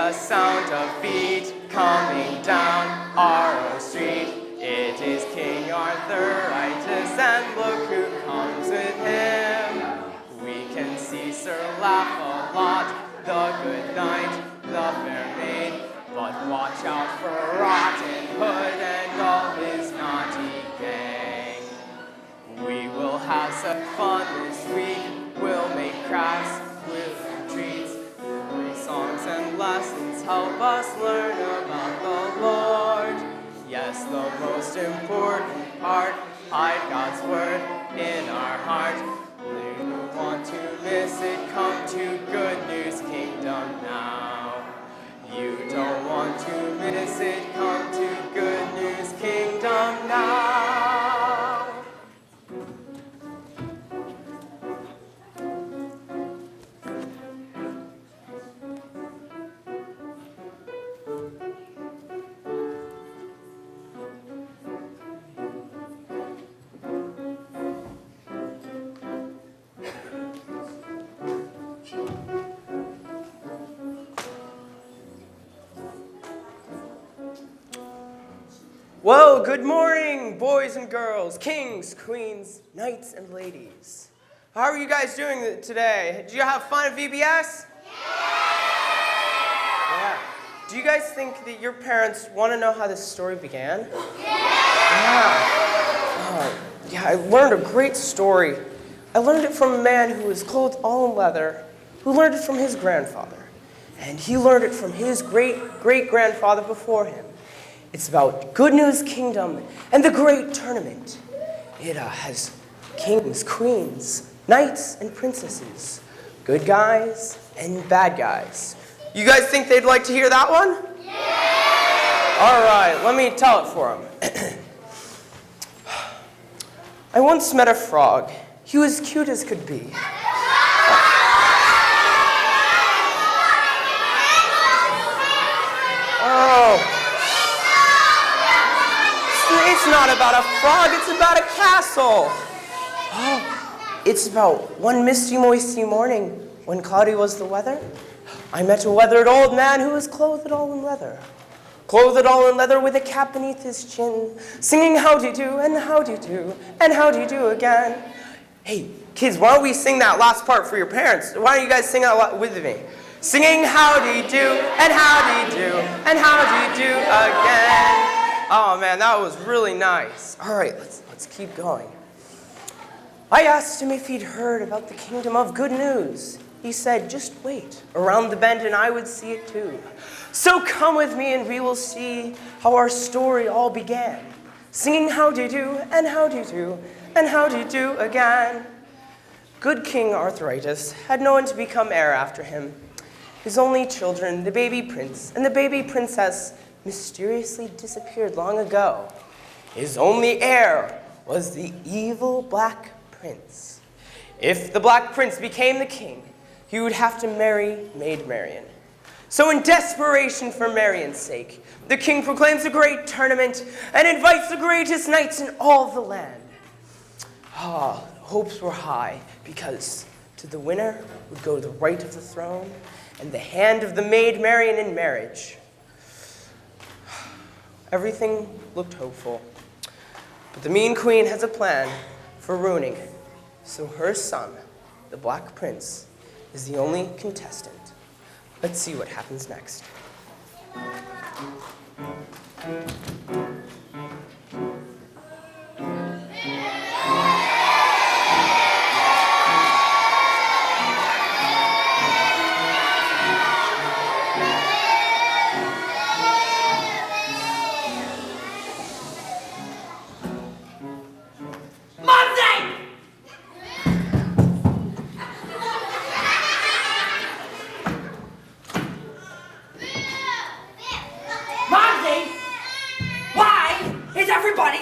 the sound of feet coming down our street. It is King Arthuritis, and look who comes with him. We can see Sir Laugh-a-Lot, the good knight, the fair maid, but watch out for Rotten Hood and all his naughty gang. We will have some fun this week. We'll make crafts, we'll treats, songs and lessons help us learn about the Lord. Yes, the most important part, hide God's word in our heart. If you want to miss it, come to Good News Kingdom now. You don't want to miss it, come to Good News Kingdom now. Well, good morning, boys and girls, kings, queens, knights, and ladies. How are you guys doing today? Did you have fun at VBS? Yeah. Do you guys think that your parents want to know how this story began? Yeah, I learned a great story. I learned it from a man who was clothed all in leather, who learned it from his grandfather. And he learned it from his great-great-grandfather before him. It's about Good News Kingdom and the great tournament. It has kings, queens, knights, and princesses, good guys and bad guys. You guys think they'd like to hear that one? Yeah! All right, let me tell it for them. I once met a frog. He was cute as could be. Oh. It's not about a frog, it's about a castle. Oh, it's about one misty, moisty morning when cloudy was the weather. I met a weathered old man who was clothed all in leather. Clothed all in leather with a cap beneath his chin, singing howdy-do and howdy-do and howdy-do again. Hey, kids, why don't we sing that last part for your parents? Why don't you guys sing that with me? Singing howdy-do and howdy-do and howdy-do again. Oh man, that was really nice. All right, let's keep going. I asked him if he'd heard about the kingdom of good news. He said, just wait around the bend and I would see it too. So come with me and we will see how our story all began. Singing howdy-do and howdy-do and howdy-do again. Good King Arthuritis had no one to become heir after him. His only children, the baby prince and the baby princess, mysteriously disappeared long ago. His only heir was the evil Black Prince. If the Black Prince became the king, he would have to marry Maid Marian. So in desperation for Marian's sake, the king proclaims a great tournament and invites the greatest knights in all the land. Hopes were high because to the winner would go the right of the throne and the hand of the Maid Marian in marriage. Everything looked hopeful, but the mean queen has a plan for ruining it. So her son, the Black Prince, is the only contestant. Let's see what happens next.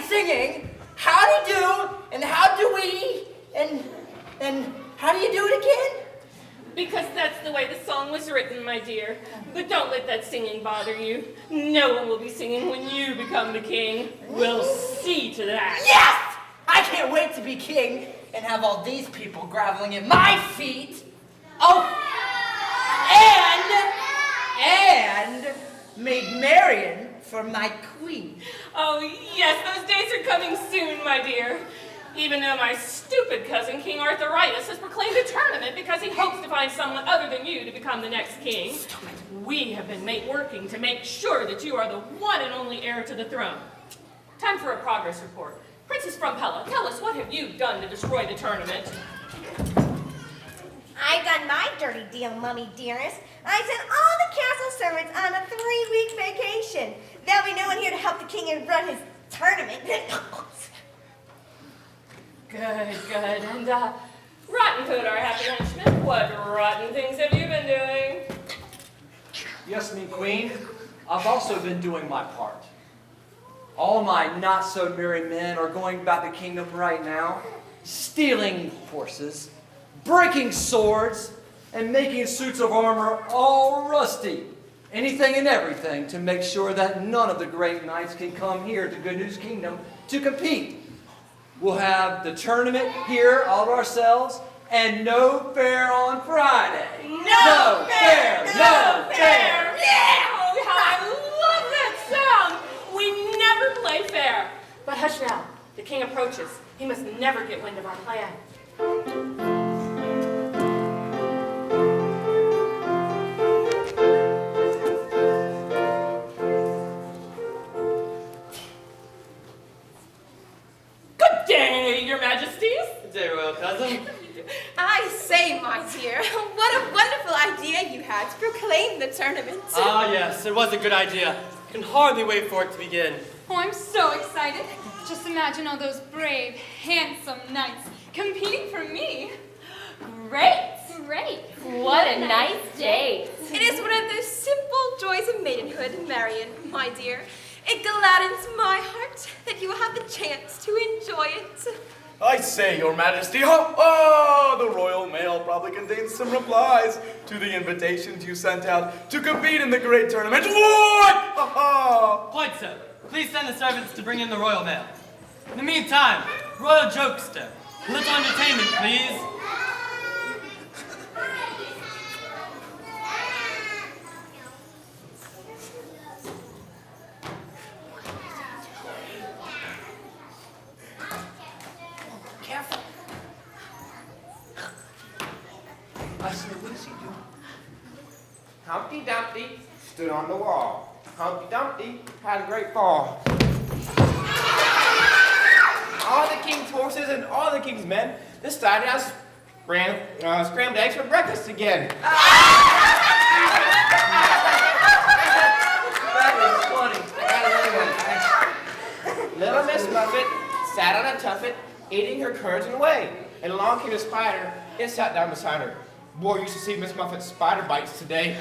Singing, howdy-do, and how do we, and how do you do it again? Because that's the way the song was written, my dear. But don't let that singing bother you. No one will be singing when you become the king. We'll see to that. Yes! I can't wait to be king and have all these people groveling at my feet. Oh, and made Marion for my queen. Oh, yes, those days are coming soon, my dear. Even though my stupid cousin, King Arthuritis, has proclaimed a tournament because he hopes to find someone other than you to become the next king. We have been working to make sure that you are the one and only heir to the throne. Time for a progress report. Princess Frumpella, tell us, what have you done to destroy the tournament? I've done my dirty deal, Mummy dearest. I sent all the castle servants on a 3-week vacation. There'll be no one here to help the king and run his tournament. Good. And, Rotten Hood, our happy henchman, what rotten things have you been doing? Yes, me queen. I've also been doing my part. All my not-so-merry men are going about the kingdom right now, stealing horses, breaking swords, and making suits of armor all rusty. Anything and everything to make sure that none of the great knights can come here to Good News Kingdom to compete. We'll have the tournament here all ourselves, and no fair on Friday. No fair! No fair! Yeah! Oh, how I love that sound! We never play fair. But hush now. The king approaches. He must never get wind of our plan. Good day, your majesties. Good day, royal cousin. I say, my dear, what a wonderful idea you had to proclaim the tournament. Ah, yes, it was a good idea. I can hardly wait for it to begin. Oh, I'm so excited. Just imagine all those brave, handsome knights competing for me. Great. What a nice day. It is one of those simple joys of maidenhood, Marion, my dear. It gladdens my heart that you will have the chance to enjoy it. I say, your majesty, the royal mail probably contains some replies to the invitations you sent out to compete in the great tournament. What? Quite so. Please send the servants to bring in the royal mail. In the meantime, royal jokester, a little entertainment, please. Ascher, what does he do? Humpty Dumpty stood on the wall. Humpty Dumpty had a great fall. All the king's horses and all the king's men decided to have scrambled eggs for breakfast again. That was funny. Little Miss Muffet sat on a tuffet, eating her curds and whey. And along came a spider. It sat down beside her. Boy, you should see Miss Muffet's spider bites today.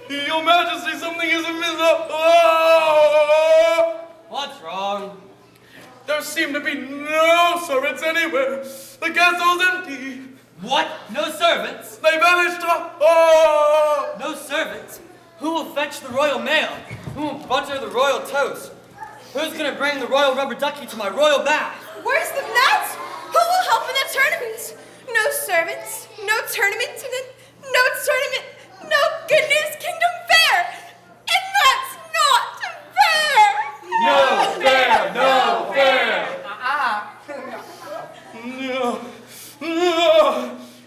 Your majesty, something is amiss. What's wrong? There seem to be no servants anywhere. The castle's empty. What? No servants? They vanished. No servants? Who will fetch the royal mail? Who will butter the royal toast? Who's gonna bring the royal rubber ducky to my royal bath? Worse than that, who will help in the tournament? No servants, no tournament, no tournament, no Good News Kingdom fair! And that's not fair! No fair, no fair.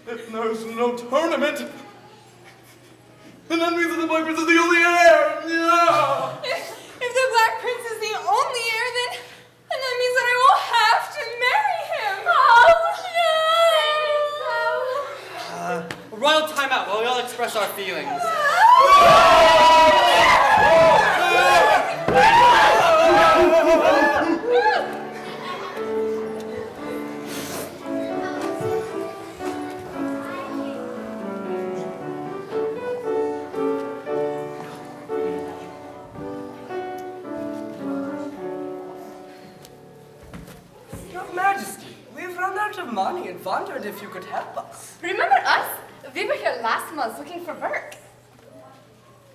If there's no tournament, then that means that the Black Prince is the only heir. If the Black Prince is the only heir, then that means that I will have to marry him. Oh, no! A royal timeout while we all express our feelings. Your Majesty, we've run out of money and wondered if you could help us. Remember us? We were here last month looking for work.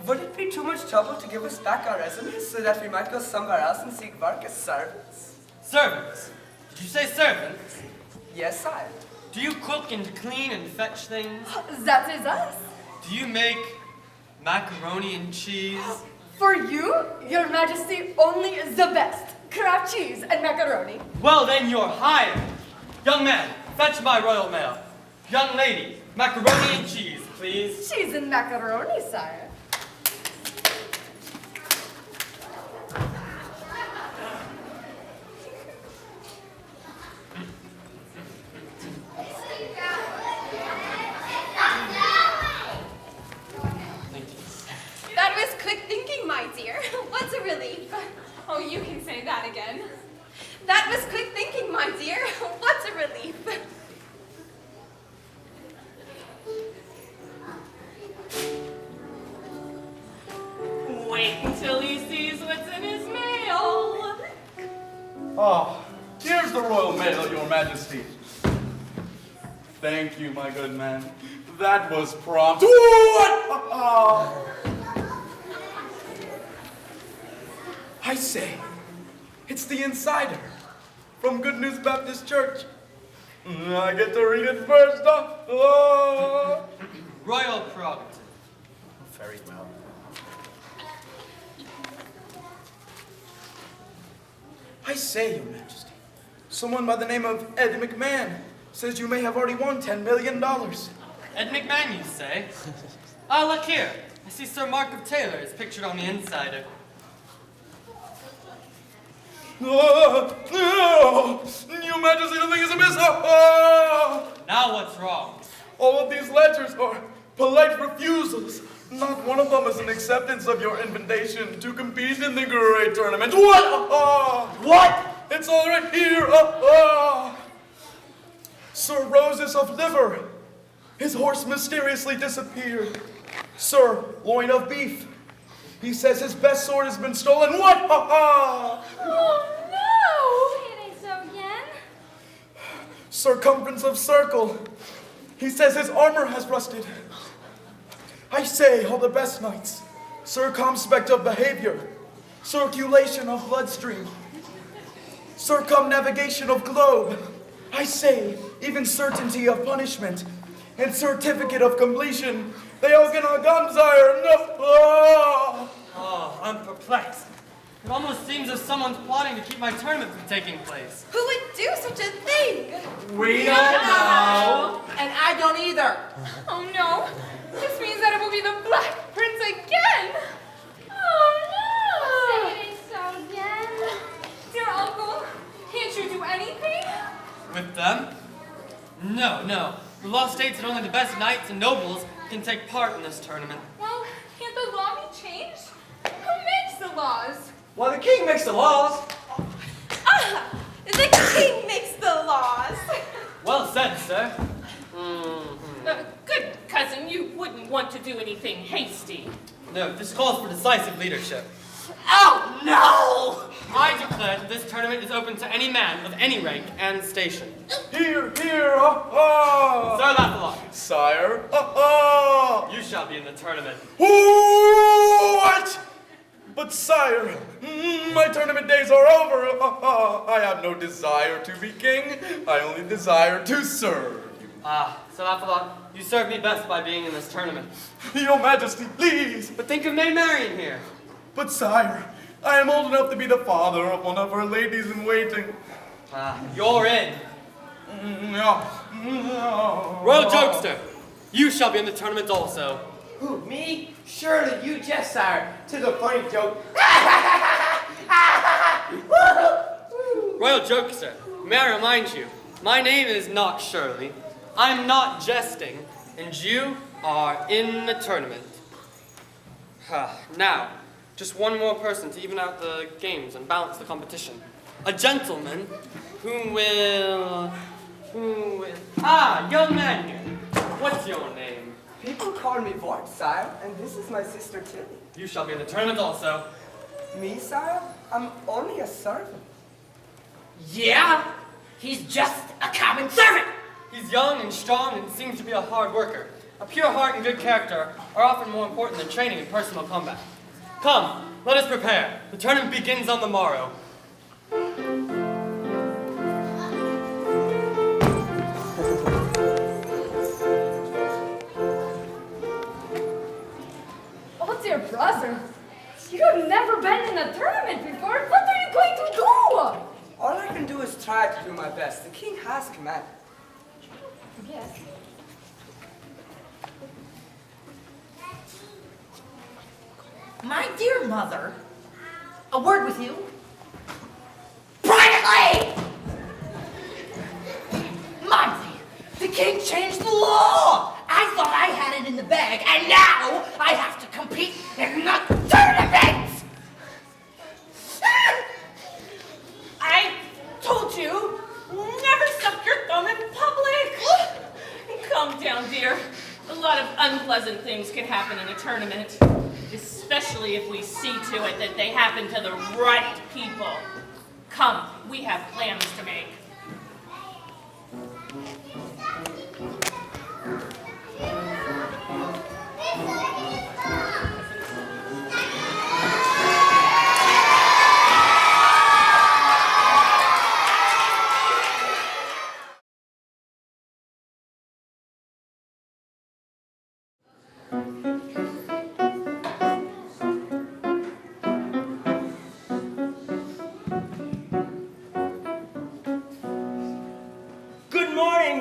Would it be too much trouble to give us back our resumes so that we might go somewhere else and seek work as servants? Servants? Did you say servants? Yes, sire. Do you cook and clean and fetch things? That is us. Do you make macaroni and cheese? For you, your majesty, only the best. Kraft cheese and macaroni. Well, then you're hired. Young man, fetch my royal mail. Young lady, macaroni and cheese, please. Cheese and macaroni, sire. That was quick thinking, my dear. What's a relief? Oh, you can say that again. That was quick thinking, my dear. What's a relief? Wait until he sees what's in his mail. Oh, here's the royal mail, your majesty. Thank you, my good man. That was prompt. What? I say, it's the Insider from Good News Baptist Church. I get to read it first. Royal prerogative. Very well. I say, your majesty, someone by the name of Ed McMahon says you may have already won $10 million. Ed McMahon, you say? Ah, look here. I see Sir Mark of Taylor is pictured on the Insider. Your majesty, the thing is amiss. Now what's wrong? All of these letters are polite refusals. Not one of them is an acceptance of your invitation to compete in the great tournament. What? What? It's all right here. Sir Roses of Liver. His horse mysteriously disappeared. Sir Loin of Beef. He says his best sword has been stolen. What? Oh, no! It ain't so again. Circumference of Circle. He says his armor has rusted. I say, all the best knights. Circumspect of behavior. Circulation of bloodstream. Circumnavigation of globe. I say, even certainty of punishment. And certificate of completion. They all get on guns, sire. No. Oh, I'm perplexed. It almost seems as if someone's plotting to keep my tournament from taking place. Who would do such a thing? We don't know. And I don't either. Oh, no. This means that it will be the Black Prince again. Oh, no. Say it ain't so again. Dear uncle, can't you do anything? With them? No. The law states that only the best knights and nobles can take part in this tournament. Well, can't the law be changed? Who makes the laws? Well, the king makes the laws. Ah, the king makes the laws. Well said, sir. Good cousin, you wouldn't want to do anything hasty. No, this calls for decisive leadership. Oh, no! I declare that this tournament is open to any man of any rank and station. Here. Sir Laugh-a-lot, Sire. you shall be in the tournament. What? But sire, my tournament days are over. I have no desire to be king. I only desire to serve you. Sir Laugh-a-lot, you serve me best by being in this tournament. Your majesty, please. But think of Maid Marian here. But sire, I am old enough to be the father of one of her ladies in waiting. You're in. No. Royal Jokester, you shall be in the tournament also. Who, me? Surely you jest, sire, to the funny joke. Royal Jokester, may I remind you, my name is not Shirley. I'm not jesting, and you are in the tournament. Now, just one more person to even out the games and balance the competition. A gentleman who will... young man here. What's your name? People call me Vort, sire, and this is my sister Tilly. You shall be in the tournament also. Me, sire? I'm only a servant. Yeah? He's just a common servant. He's young and strong and seems to be a hard worker. A pure heart and good character are often more important than training in personal combat. Come, let us prepare. The tournament begins on the morrow. Oh, dear brother, you have never been in a tournament before. What are you going to do? All I can do is try to do my best. The king has command. Yes. My dear mother, a word with you. Privately! Monty, the king changed the law. I thought I had it in the bag, and now I have to compete in the tournament! I told you, never suck your thumb in public. Calm down, dear. A lot of unpleasant things can happen in a tournament, especially if we see to it that they happen to the right people. Come, we have plans to make.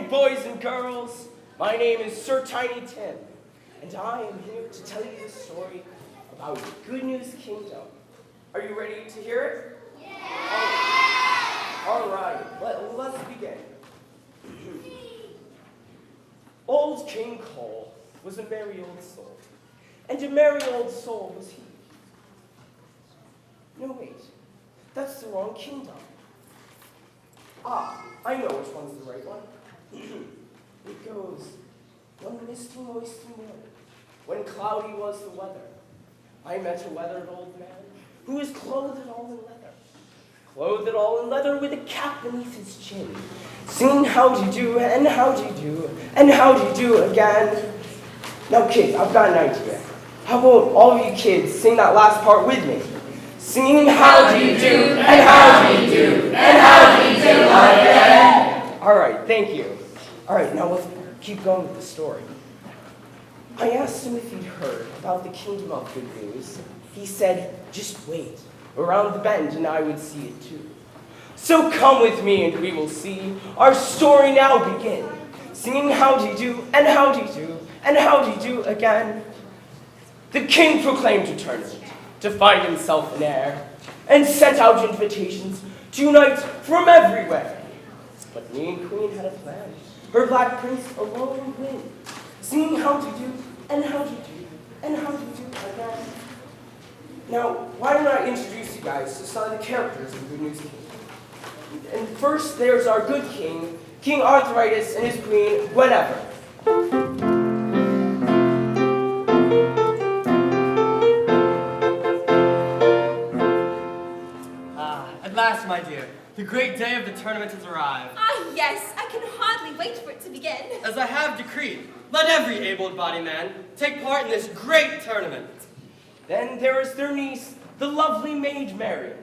Boys and girls, my name is Sir Tiny Tim, and I am here to tell you the story about Good News Kingdom. Are you ready to hear it? Yeah! All right, let's begin. Old King Cole was a merry old soul, and a merry old soul was he. No, wait, that's the wrong kingdom. Ah, I know which one's the right one. It goes, one misty, moisty morning, when cloudy was the weather, I met a weathered old man who was clothed all in leather. Clothed all in leather with a cap beneath his chin, singing howdy do and howdy do and howdy do again. Now kids, I've got an idea. How about all of you kids sing that last part with me? Singing howdy do and howdy do and howdy do again. All right, thank you. All right, now let's keep going with the story. I asked him if he'd heard about the kingdom of good news. He said, just wait, around the bend and I would see it too. So come with me and we will see our story now begin. Singing howdy do and howdy do and howdy do again. The king proclaimed a tournament to find himself an heir and sent out invitations to knights from everywhere. But me and Queen had a plan. Her black prince alone would win. Singing howdy do and howdy do and howdy do again. Now, why don't I introduce you guys to some of the characters in Good News Kingdom? And first, there's our good king, King Arthritis, and his queen, Guinevere. At last, my dear, the great day of the tournament has arrived. Ah, yes, I can hardly wait for it to begin. As I have decreed, let every able-bodied man take part in this great tournament. Then there is their niece, the lovely Maid Marian.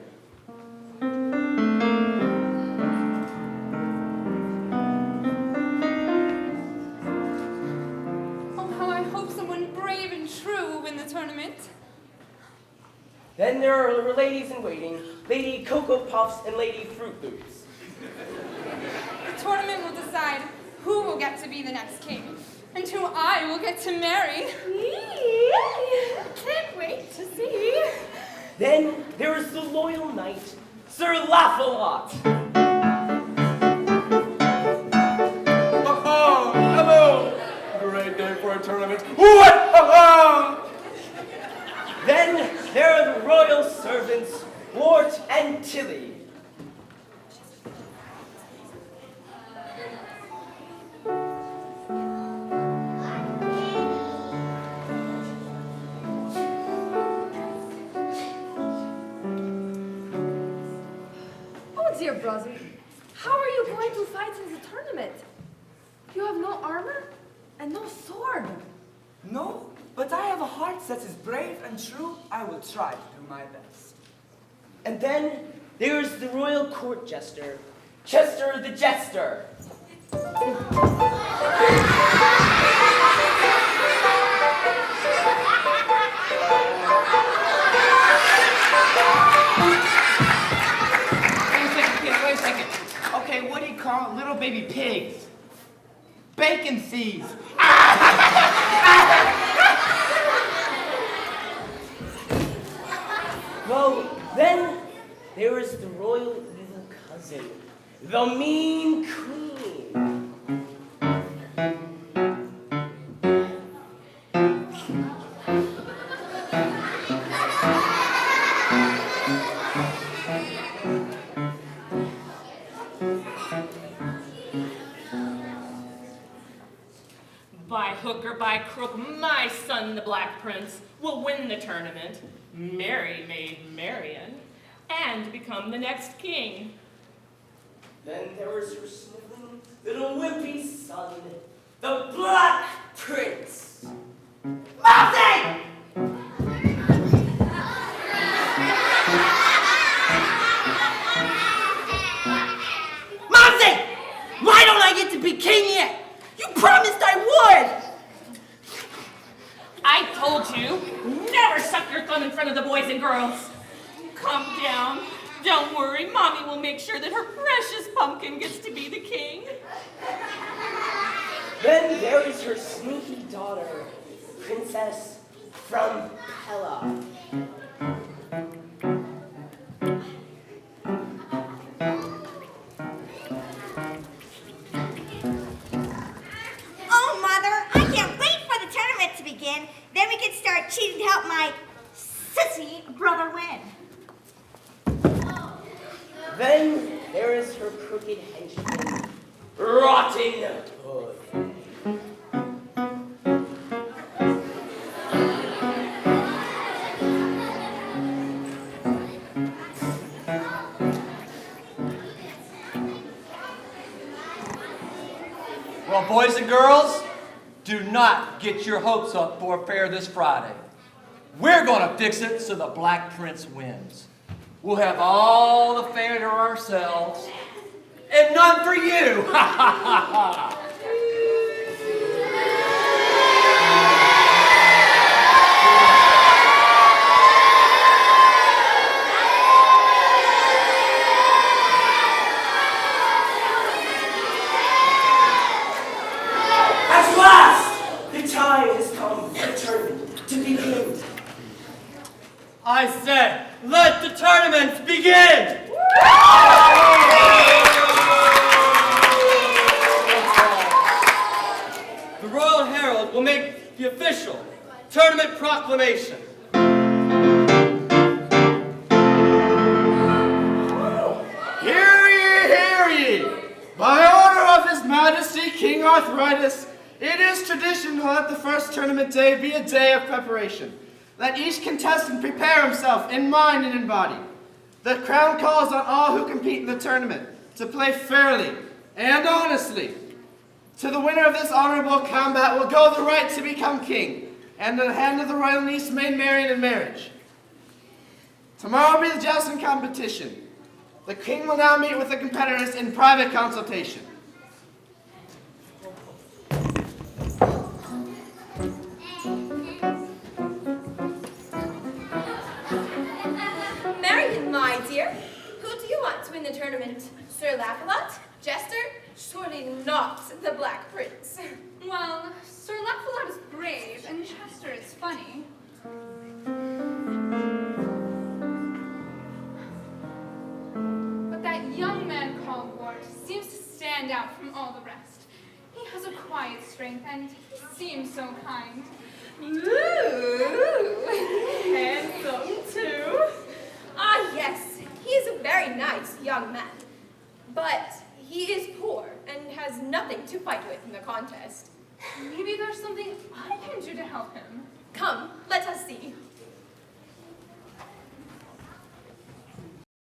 Oh, how I hope someone brave and true will win the tournament. Then there are her ladies-in-waiting, Lady Cocoa Puffs and Lady Fruit Loops. The tournament will decide who will get to be the next king, and who I will get to marry. Can't wait to see. Then there is the loyal knight, Sir Laugh-A-Lot. Hello! Great day for a tournament. What? Then there are the royal servants, Wart and Tilly. Oh, dear brother, how are you going to fight in the tournament? You have no armor and no sword. that is brave and true, I will try to do my best. And then there's the royal court jester, Chester the Jester. Wait a second. Okay, what do you call little baby pigs? Bacon thieves. Well, then there is the royal little cousin, the mean queen. By hook or by crook, my son, the Black Prince, will win the tournament, marry Maid Marian, and become the next king. Then there is her sniveling little wimpy son, the Black Prince. Mousy! Mousy! Why don't I get to be king yet? You promised I would! I told you, never suck your thumb in front of the boys and girls. Calm down. Don't worry, Mommy will make sure that her precious pumpkin gets to be the king. Then there is her sneaky daughter, Princess from Pella. Oh, Mother, I can't wait for the tournament to begin. Then we can start cheating to help my sissy brother win. Then there is her crooked henchman, Rotten Hood. Well, boys and girls, do not get your hopes up for a fair this Friday. We're going to fix it so the Black Prince wins. We'll have all the fair to ourselves, and none for you. Ha ha ha ha. At last, the time has come for the tournament to begin. I said, let the tournament begin! The Royal Herald will make the official tournament proclamation. Hear ye! By order of His Majesty King Arthritis, it is tradition to let the first tournament day be a day of preparation. Let each contestant prepare himself in mind and in body. The crown calls on all who compete in the tournament to play fairly and honestly. To the winner of this honorable combat will go the right to become king, and the hand of the royal niece Maid Marian in marriage. Tomorrow will be the jousting competition. The king will now meet with the competitors in private consultation. Marian, my dear, who do you want to win the tournament? Sir Laughalot? Jester? Surely not the Black Prince. Well, Sir Laughalot is brave, and Chester is funny. But that young man called Ward seems to stand out from all the rest. He has a quiet strength, and he seems so kind. Ooh, handsome too. Ah, yes, he is a very nice young man. But he is poor and has nothing to fight with in the contest. Maybe there's something I can do to help him. Come, let us see.